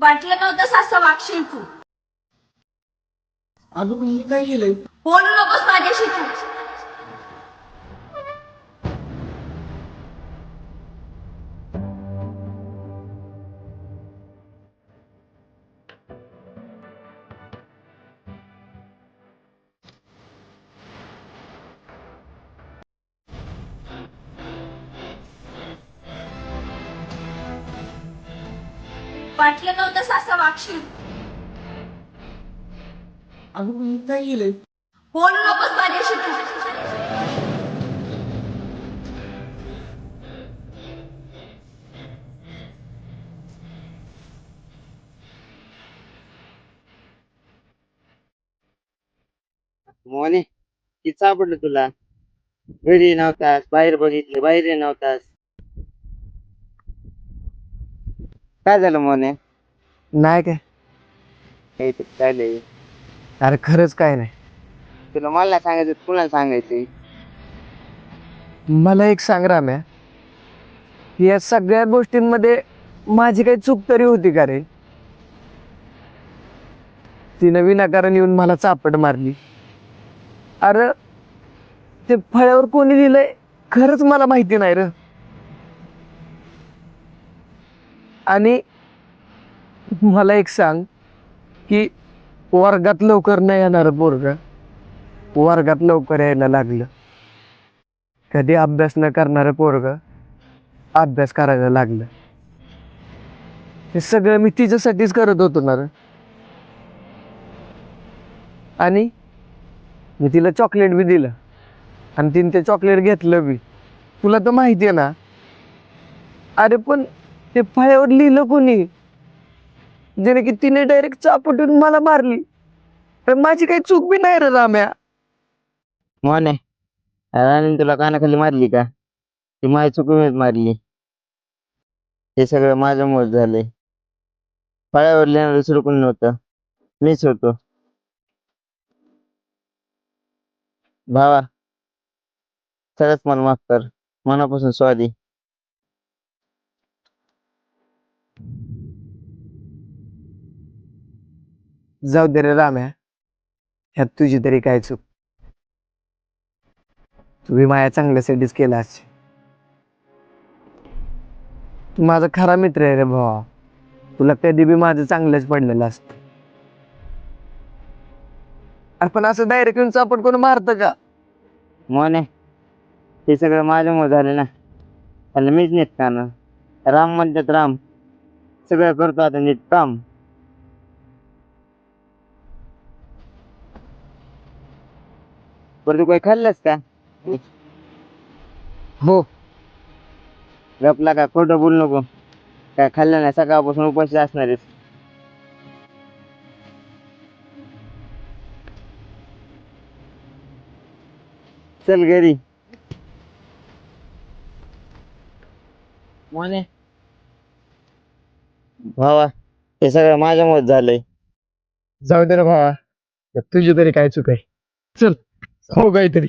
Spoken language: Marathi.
वाटलं नव्हतं असं वागशील तू. अगं मी काय केलंय? बोलू नकोस माझ्याशी तू. वाटलं नव्हतं असं वागशील. अगं मी काय केलंय? बोलू नकोस माझ्याशी तू. मोने किती सापडलं तुला? घरी नव्हतास, बाहेर बघितलं, बाहेर नव्हतास. काय झालं मोने? नाही काय. हे ते काय लय? अरे खरंच काय नाही. तुला मला नाही सांगायचं, कुणाला सांगायचंय? मला एक सांग राम्या, या सगळ्या गोष्टींमध्ये माझी काही चूक तरी होती का रे? तिनं विनाकारण येऊन मला चापट मारली. अरे ते फळ्यावर कोणी लिहिलंय खरंच मला माहिती नाही र. आणि मला एक सांग की वर्गात लवकर नाही येणार पोरग वर्गात लवकर यायला लागलं. कधी अभ्यास न करणारं पोरग अभ्यास करायला लागलं. हे सगळं मी तिच्यासाठीच करत होतो ना रे. आणि मी तिला चॉकलेट बी दिलं आणि तिने ते चॉकलेट घेतलं बी. तुला तर माहिती आहे ना. अरे पण ते फळ्यावर लिहिलं कोणी, ज्याने की तिने डायरेक्ट चापटून मला मारली. तर माझी काही चूक बी नाही रे राम्या. मोने राणी तुला कानाखाली मारली का? ती माझी चुकूनच मारली. हे सगळं माझ्यामुळे झालंय. फळ्यावर लिहिणारं दुसरं कोणी नव्हतं, मीच होतो. भावा खरंच मला माफ कर, मनापासून सॉरी. जाऊ दे रे राम्या, ह्यात तुझी तरी काय चूक. तुम्ही माझ्या चांगल्यासाठीच केलास. तू माझा खरा मित्र आहे रे भावा. तुला कधी बी माझं चांगलंच पडलेलं असतं. आपण असं डायरेक्ट येऊन चापट कोण मारतं का? मोने हे सगळं माझ्यामुळे झालं ना. त्याला मीच नीट का ना. राम म्हणतात राम, सगळं करतो आता नीट काम. बरं तू काही खाल्लंस का? हो. गपला का, खोटं बोलू नको. काय खाल्लं नाही, सकाळपासून उपाशी असणार आहेस. चल घरी. मोने भावा हे सगळं माझ्यामुळे झालंय. जाऊ दे रे भावा, ह्यात तुझी तरी काय चूक आहे. चल हो काहीतरी.